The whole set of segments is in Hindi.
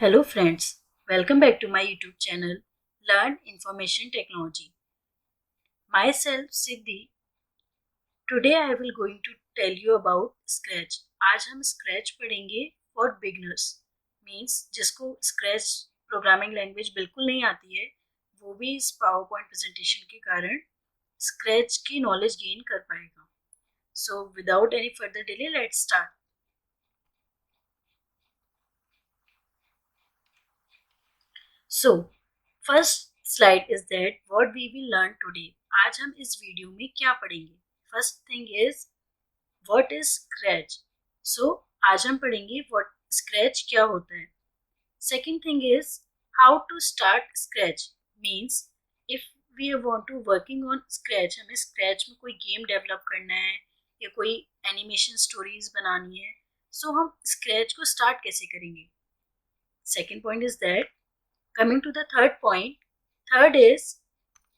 Hello friends, welcome back to my YouTube channel Learn Information Technology. Myself Siddhi. Today I will going to tell you about Scratch. आज हम Scratch पढ़ेंगे for beginners. Means जिसको Scratch प्रोग्रामिंग लैंग्वेज बिल्कुल नहीं आती है वो भी इस PowerPoint प्रेजेंटेशन के कारण Scratch की नॉलेज गेन कर पाएगा. So without any further delay, let's start. So first slide is that what we will learn today. आज हम इस वीडियो में क्या पढ़ेंगे. First thing is what is Scratch. So आज हम पढ़ेंगे व्हाट स्क्रैच क्या होता है. Second thing is how to start Scratch. Means if we want to working on Scratch, हमें स्क्रैच में कोई गेम डेवलप करना है या कोई एनिमेशन स्टोरीज बनानी है, सो हम स्क्रैच को स्टार्ट कैसे करेंगे. Second point is that. Coming to the third point, third is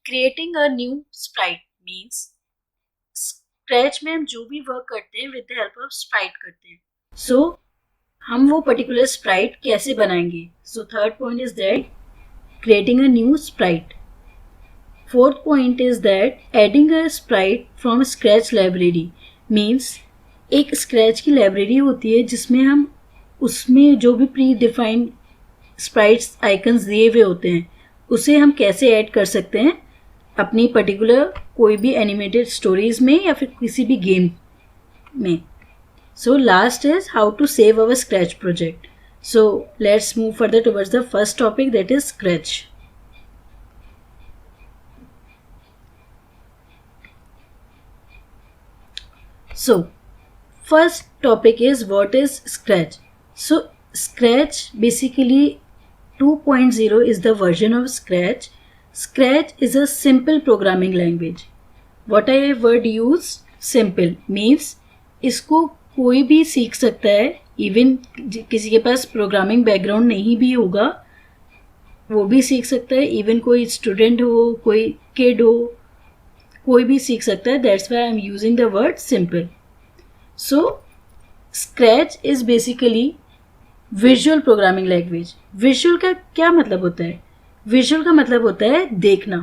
creating a new sprite. Means Scratch में हम जो भी वर्क करते हैं with the help of sprite करते हैं. So हम वो particular sprite कैसे बनाएंगे. So third point is that creating a new sprite. Fourth point is that adding a sprite from Scratch library. Means एक Scratch की लाइब्रेरी होती है जिसमें हम उसमें जो भी प्री डिफाइंड स्प्राइट्स आइकन्स दिए हुए होते हैं उसे हम कैसे ऐड कर सकते हैं अपनी पर्टिकुलर कोई भी एनिमेटेड स्टोरीज में या फिर किसी भी गेम में. So last is how to save our Scratch project. So let's move further towards the first topic, that is Scratch. So first topic is what is Scratch. So Scratch basically 2.0 is the version of Scratch. Scratch is a simple programming language. What I have word use simple means इसको कोई भी सीख सकता है. इवन किसी के पास प्रोग्रामिंग बैकग्राउंड नहीं भी होगा वो भी सीख सकता है. इवन कोई स्टूडेंट हो, कोई किड हो, कोई भी सीख सकता है. That's why I am using the word simple. So Scratch is basically visual programming language. Visual का क्या मतलब होता है. विजुअल का मतलब होता है देखना.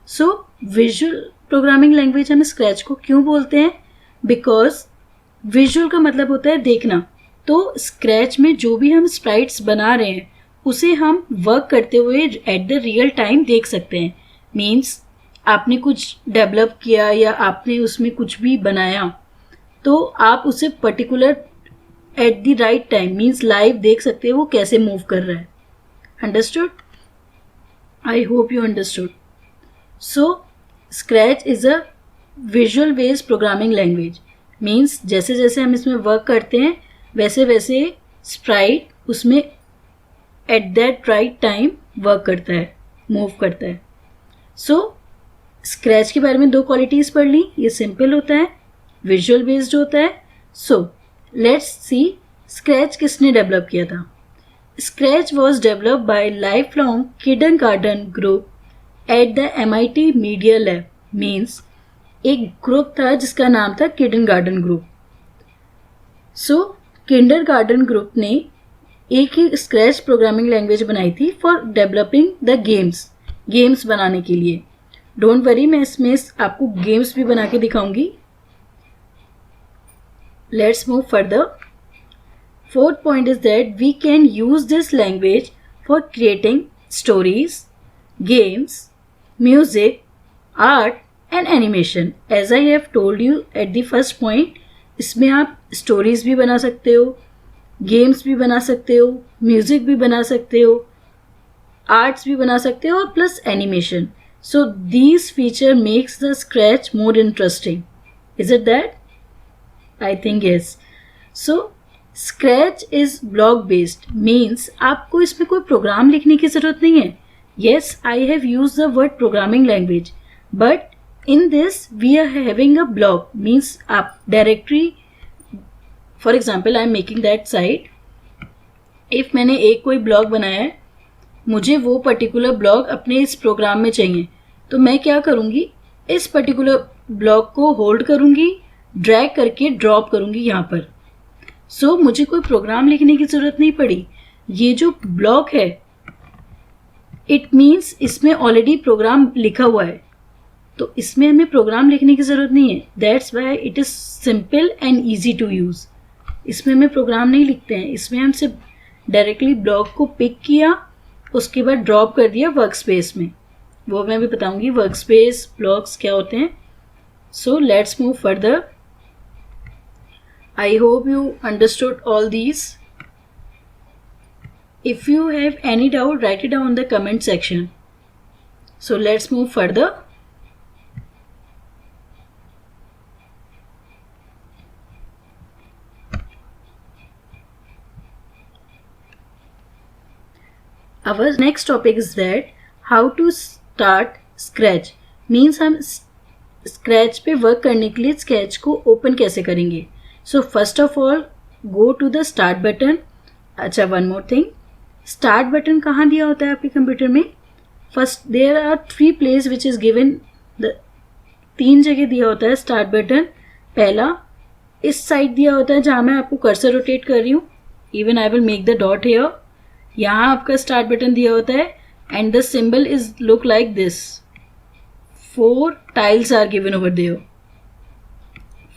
सो विजुअल प्रोग्रामिंग लैंग्वेज हम स्क्रैच को क्यों बोलते हैं, बिकॉज विजुअल का मतलब होता है देखना. तो स्क्रैच में जो भी हम स्प्राइट्स बना रहे हैं उसे हम वर्क करते हुए एट द रियल टाइम देख सकते हैं. मीन्स आपने कुछ डेवलप किया या आपने उसमें कुछ भी बनाया तो आप उसे particular at the right time means live देख सकते हैं वो कैसे मूव कर रहा है. Understood. I hope you understood. So scratch is a visual based programming language. Means जैसे जैसे हम इसमें वर्क करते हैं वैसे वैसे स्प्राइट उसमें at that right time work करता है, मूव करता है. सो स्क्रैच के बारे में दो क्वालिटीज़ पढ़ ली. ये सिंपल होता है, विजुअल बेस्ड होता है. सो लेट्स सी स्क्रैच किसने डेवलप किया था. Scratch was develop by life long kindergarten group at the MIT media lab. Means एक ग्रुप था जिसका नाम था किंडरगार्टन ग्रुप. सो किंडरगार्टन ग्रुप ने एक ही स्क्रैच प्रोग्रामिंग लैंग्वेज बनाई थी फॉर डेवलपिंग द गेम्स बनाने के लिए. डोंट वरी, मैं इसमें आपको गेम्स भी बना के दिखाऊंगी. Let's move further. Fourth point is that we can use this language for creating stories, games, music, art and animation. As I have told you at the first point, इसमें आप stories भी बना सकते हो, games भी बना सकते हो, music भी बना सकते हो, arts भी बना सकते हो और plus animation. So these feature makes the Scratch more interesting. Is it that? I think yes. So Scratch is block based. Means आपको इसमें कोई प्रोग्राम लिखने की ज़रूरत नहीं है. Yes, I have used the word programming language, but in this we are having a block. Means आप directory, for example I am making that site. if मैंने एक कोई ब्लॉग बनाया है, मुझे वो पर्टिकुलर ब्लॉग अपने इस प्रोग्राम में चाहिए, तो मैं क्या करूँगी, इस पर्टिकुलर ब्लॉग को होल्ड करूँगी, ड्रैग करके ड्रॉप करूँगी यहाँ पर. सो मुझे कोई प्रोग्राम लिखने की ज़रूरत नहीं पड़ी. ये जो ब्लॉक है इट मीन्स इसमें ऑलरेडी प्रोग्राम लिखा हुआ है, तो इसमें हमें प्रोग्राम लिखने की ज़रूरत नहीं है. That's why it is simple and easy to use. इसमें हमें प्रोग्राम नहीं लिखते हैं, इसमें हम सिर्फ डायरेक्टली ब्लॉक को पिक किया, उसके बाद ड्रॉप कर दिया वर्क स्पेस में. वो मैं भी बताऊंगी वर्क स्पेस ब्लॉक्स क्या होते हैं. सो let's move further. I hope you understood all these. If you have any doubt, write it down in the comment section. So let's move further. Our next topic is that how to start Scratch. Means हम Scratch पे वर्क करने के लिए Sketch को ओपन कैसे करेंगे. So first of all, go to the start button. अच्छा, one more thing. Start button कहाँ दिया होता है आपके कंप्यूटर में. First there are 3 place which is given. 3 जगह दिया होता है स्टार्ट बटन. पहला इस साइड दिया होता है जहाँ मैं आपको कर्सर रोटेट कर रही हूँ. Even I will make the dot here. यहाँ आपका स्टार्ट बटन दिया होता है and the symbol is look like this. 4 tiles are given over there.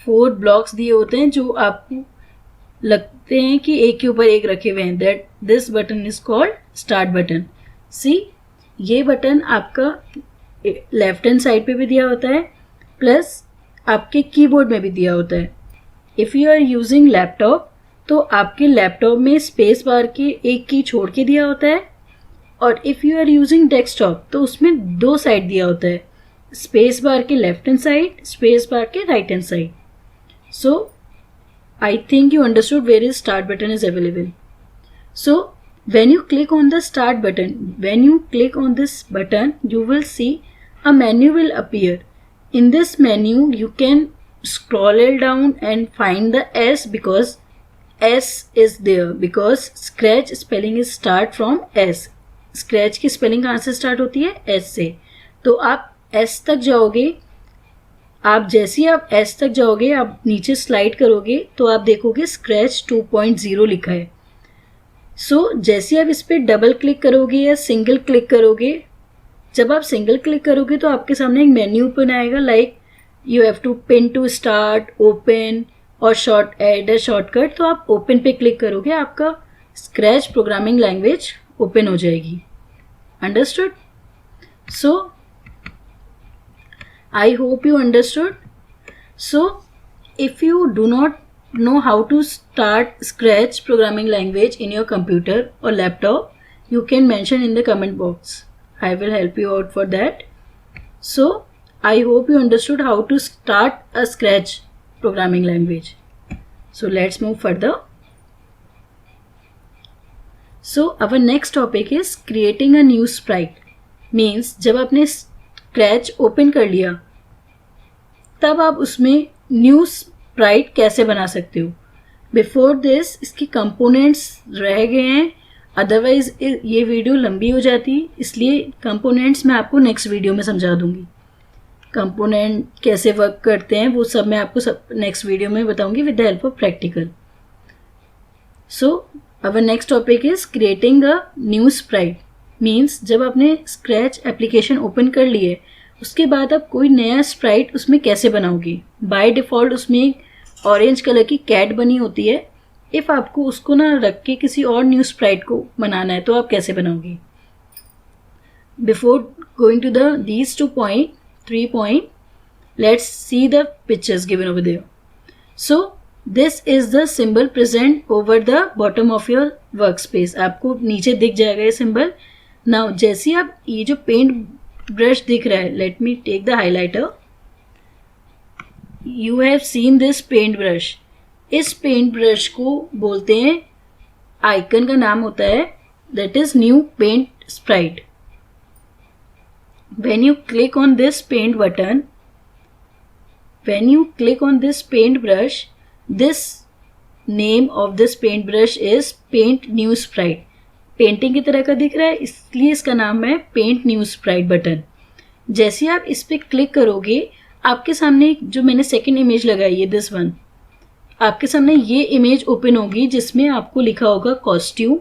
4 blocks दिए होते हैं जो आपको लगते हैं कि एक के ऊपर एक रखे हुए हैं. That this button is called start button. See, ये बटन आपका लेफ्ट हैंड साइड पे भी दिया होता है प्लस आपके कीबोर्ड में भी दिया होता है. If you are using laptop तो आपके लैपटॉप में स्पेस बार के एक की छोड़ के दिया होता है, और if you are using desktop तो उसमें 2 साइड दिया होता है. स्पेस बार के left hand side, space bar के right hand side. So I think you understood where is start button is available. So when you click on the start button, when you click on this button, you will see a menu will appear. In this menu, you can scroll it down and find the S, because S is there, because Scratch spelling is start from S. Scratch की spelling कहाँ से start होती है? S से. तो आप S तक जाओगे. आप जैसे ही आप S तक जाओगे, आप नीचे स्लाइड करोगे तो आप देखोगे स्क्रैच 2.0 लिखा है. सो जैसे आप इस पर डबल क्लिक करोगे या सिंगल क्लिक करोगे, जब आप सिंगल क्लिक करोगे तो आपके सामने एक मेन्यू ओपन आएगा like you have to pin to start, open और शॉर्ट ऐड अ शॉर्टकट. तो आप ओपन पे क्लिक करोगे, आपका स्क्रैच प्रोग्रामिंग लैंग्वेज ओपन हो जाएगी. Understood? So I hope you understood. So if you do not know how to start Scratch programming language in your computer or laptop, you can mention in the comment box. I will help you out for that. So I hope you understood how to start a Scratch programming language. So let's move further. So our next topic is creating a new sprite. Means जब आपने स्क्रैच ओपन कर लिया तब आप उसमें न्यू स्प्राइट कैसे बना सकते हो. बिफोर दिस इसके कंपोनेंट्स रह गए हैं, अदरवाइज ये वीडियो लंबी हो जाती, इसलिए कंपोनेंट्स मैं आपको नेक्स्ट वीडियो में समझा दूंगी. कंपोनेंट कैसे वर्क करते हैं वो सब मैं आपको सब नेक्स्ट वीडियो में बताऊंगी with the help of practical. So our next topic is creating a new Sprite. Means जब आपने स्क्रैच एप्लीकेशन ओपन कर लिए उसके बाद आप कोई नया स्प्राइट उसमें कैसे बनाओगे. बाय डिफ़ॉल्ट उसमें एक ऑरेंज कलर की कैट बनी होती है. इफ़ आपको उसको ना रख के किसी और न्यू स्प्राइट को बनाना है तो आप कैसे बनाओगे. Before going to the these 3 point, let's see the pictures given over there. So this is the symbol present over the bottom of your work space. आपको नीचे दिख जाएगा ये सिंबल. नाउ जैसे आप ये जो पेंट ब्रश दिख रहा है, let me take the highlighter. You have seen this paint brush. इस पेंट ब्रश को बोलते हैं, आइकन का नाम होता है that is new paint sprite. when you click on this paint button, when you click on this paint brush, this name of this paint brush is paint new sprite. Painting की तरह का दिख रहा है इसलिए इसका नाम है पेंट न्यू स्प्राइट बटन. जैसे आप इस पर क्लिक करोगे आपके सामने जो मैंने सेकंड इमेज लगाई है दिस वन, आपके सामने ये इमेज ओपन होगी जिसमें आपको लिखा होगा costume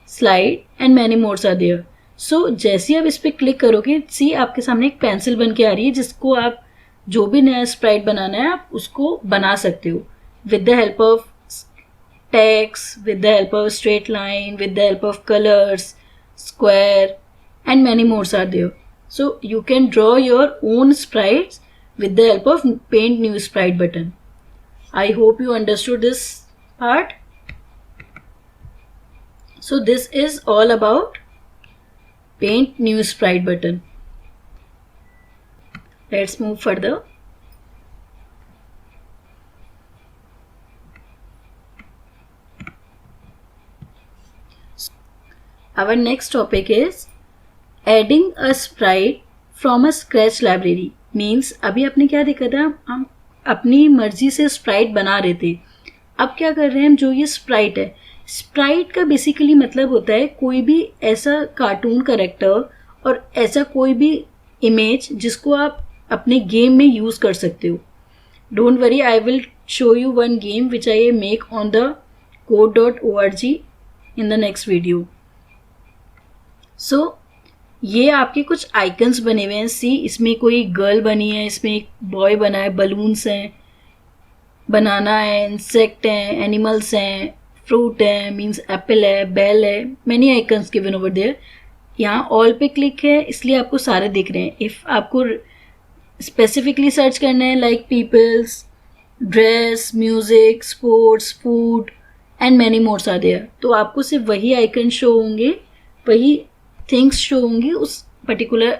slide and many more are there. So जैसे ही आप इस पर क्लिक करोगे, सी आपके सामने एक पेंसिल बन के आ रही है जिसको आप जो भी नया स्प्राइट बनाना है आप उसको बना सकते हो with the help of text, with the help of straight line, with the help of colors, square and many more are there. So you can draw your own sprites with the help of paint new sprite button. I hope you understood this part. So this is all about paint new sprite button. Let's move further. Our next topic is adding a sprite from a scratch library. Means अभी आपने क्या देखा था, हम अपनी मर्जी से स्प्राइट बना रहे थे. अब क्या कर रहे हैं हम, जो ये स्प्राइट है, स्प्राइट का बेसिकली मतलब होता है कोई भी ऐसा कार्टून कैरेक्टर और ऐसा कोई भी इमेज जिसको आप अपने गेम में यूज़ कर सकते हो. Don't worry, I will show you one game which I make on the code.org in the next video. So ये आपके कुछ आइकन्स बने हुए हैं. सी, इसमें कोई गर्ल बनी है, इसमें एक बॉय बना है, बलून्स हैं, बनाना है, इंसेक्ट हैं, एनिमल्स हैं, फ्रूट है, मीन्स एप्पल है, बेल है, many icons given over there. यहाँ ऑल पे क्लिक है इसलिए आपको सारे दिख रहे हैं. इफ़ आपको स्पेसिफिकली सर्च करना है like peoples, dress, music, sports, food and many mores are there, तो आपको सिर्फ वही आइकन शो होंगे, वही थिंग्स शो होंगी उस पर्टिकुलर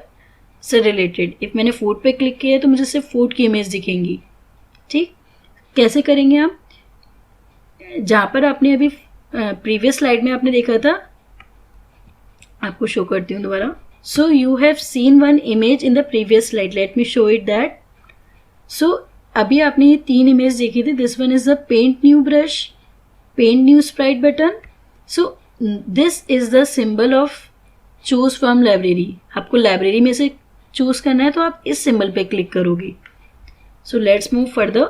से रिलेटेड. इफ़ मैंने फूड पे क्लिक किया है तो मुझे सिर्फ फूड की इमेज दिखेंगी. ठीक, कैसे करेंगे आप, जहाँ पर आपने अभी प्रीवियस स्लाइड में आपने देखा था, आपको शो करती हूँ दोबारा. So you have seen one image in the previous slide, let me show it that. So अभी आपने ये 3 इमेज देखी थी. This one is the paint new brush, paint new sprite button. So this is the symbol of choose from library. आपको लाइब्रेरी में से चूज करना है तो आप इस सिंबल पे क्लिक करोगे. सो let's move further.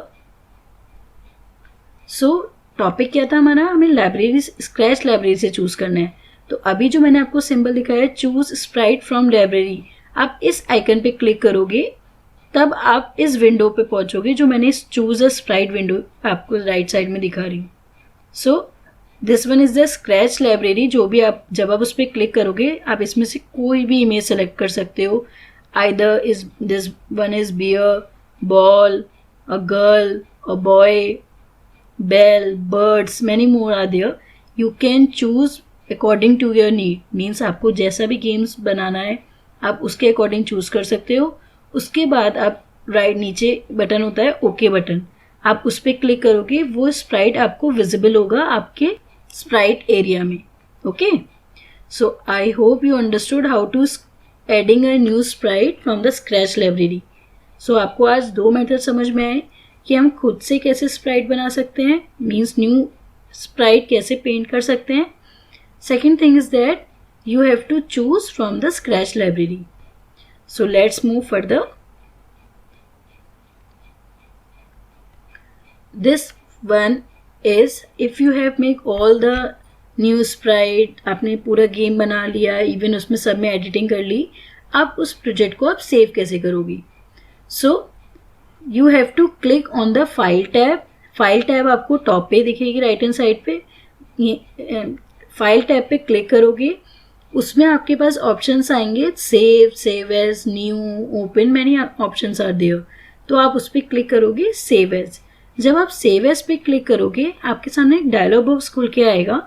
So topic क्या था हमारा, हमें लाइब्रेरी, स्क्रैच लाइब्रेरी से चूज करना है. तो अभी जो मैंने आपको सिंबल दिखाया है, चूज स्प्राइट फ्रॉम लाइब्रेरी, आप इस आइकन पे क्लिक करोगे तब आप इस विंडो पे पहुंचोगे जो मैंने इस चूज अ स्प्राइट विंडो आपको राइट साइड में दिखा रही हूँ. So this one is the scratch library. जो भी आप, जब आप उस पर क्लिक करोगे आप इसमें से कोई भी इमेज सेलेक्ट कर सकते हो. Either is this one is bear, ball, a girl, a boy, bell, birds, many more are there. You can choose according to your need. Means आपको जैसा भी गेम्स बनाना है आप उसके अकॉर्डिंग चूज कर सकते हो. उसके बाद आप राइट नीचे बटन होता है ओके बटन, आप उस पर क्लिक करोगे, वो स्प्राइट आपको विजिबल होगा आपके स्प्राइट एरिया में. Okay, so I hope you understood how to adding a new sprite from the scratch library. So आपको आज 2 मेथड समझ में आए कि हम खुद से कैसे स्प्राइट बना सकते हैं, मीन्स न्यू स्प्राइट कैसे पेंट कर सकते हैं. Second thing is that you have to choose from the scratch library. So let's move further. This one is if you have make all the new sprite, आपने पूरा गेम बना लिया, इवन उसमें सब में एडिटिंग कर ली, आप उस प्रोजेक्ट को आप सेव कैसे करोगी. So you have to click on the file tab. File tab आपको टॉप पे दिखेगी राइट हैंड साइड पे. फाइल टैब पे क्लिक करोगे, उसमें आपके पास ऑप्शंस आएंगे, save, save as, new, open, many options are there. तो आप उस पर क्लिक करोगे सेव एज. जब आप सेव एज पे क्लिक करोगे आपके सामने एक डायलॉग बॉक्स खुल के आएगा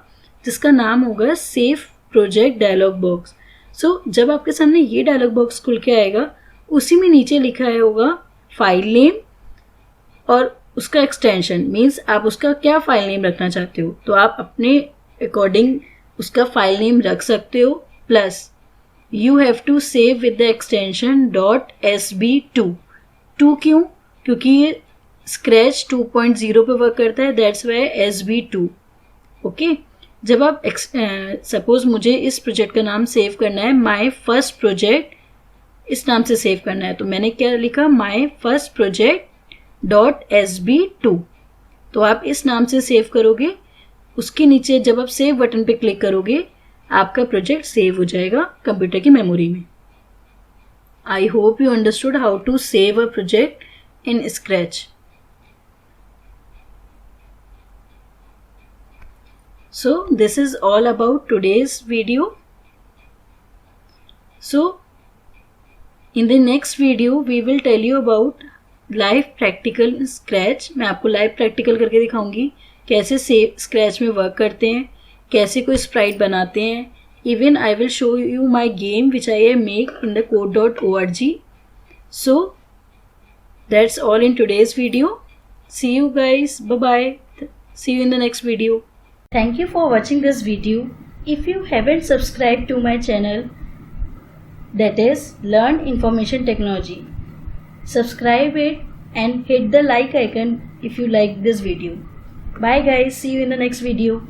जिसका नाम होगा सेव प्रोजेक्ट डायलॉग बॉक्स. सो जब आपके सामने ये डायलॉग बॉक्स खुल के आएगा, उसी में नीचे लिखा है होगा फाइल नेम और उसका एक्सटेंशन, मीन्स आप उसका क्या फाइल नेम रखना चाहते हो तो आप अपने अकॉर्डिंग उसका फाइल नेम रख सकते हो. Plus you have to save with the extension .sb2. 2 क्यों, क्योंकि ये स्क्रैच 2.0 पे वर्क करता है, दैट्स वाई SB2. ओके, जब आप सपोज मुझे इस प्रोजेक्ट का नाम सेव करना है, माई फर्स्ट प्रोजेक्ट, इस नाम से सेव करना है, तो मैंने क्या लिखा, माई फर्स्ट प्रोजेक्ट .sb2. तो आप इस नाम से सेव करोगे. उसके नीचे जब आप सेव बटन पे क्लिक करोगे आपका प्रोजेक्ट सेव हो जाएगा कंप्यूटर की मेमोरी में. I hope you understood how to save a project in Scratch. So this is all about today's video. So in the next video we will tell you about live practical Scratch. मैं आपको live practical करके दिखाऊंगी कैसे Scratch में वर्क करते हैं, कैसे कोई स्प्राइट बनाते हैं. Even I will show you my game which I make in the code.org. So that's all in today's video. See you guys. Bye bye. See you in the next video. Thank you for watching this video. If you haven't subscribed to my channel, that is Learn Information Technology, subscribe it and hit the like icon if you like this video. Bye guys. See you in the next video.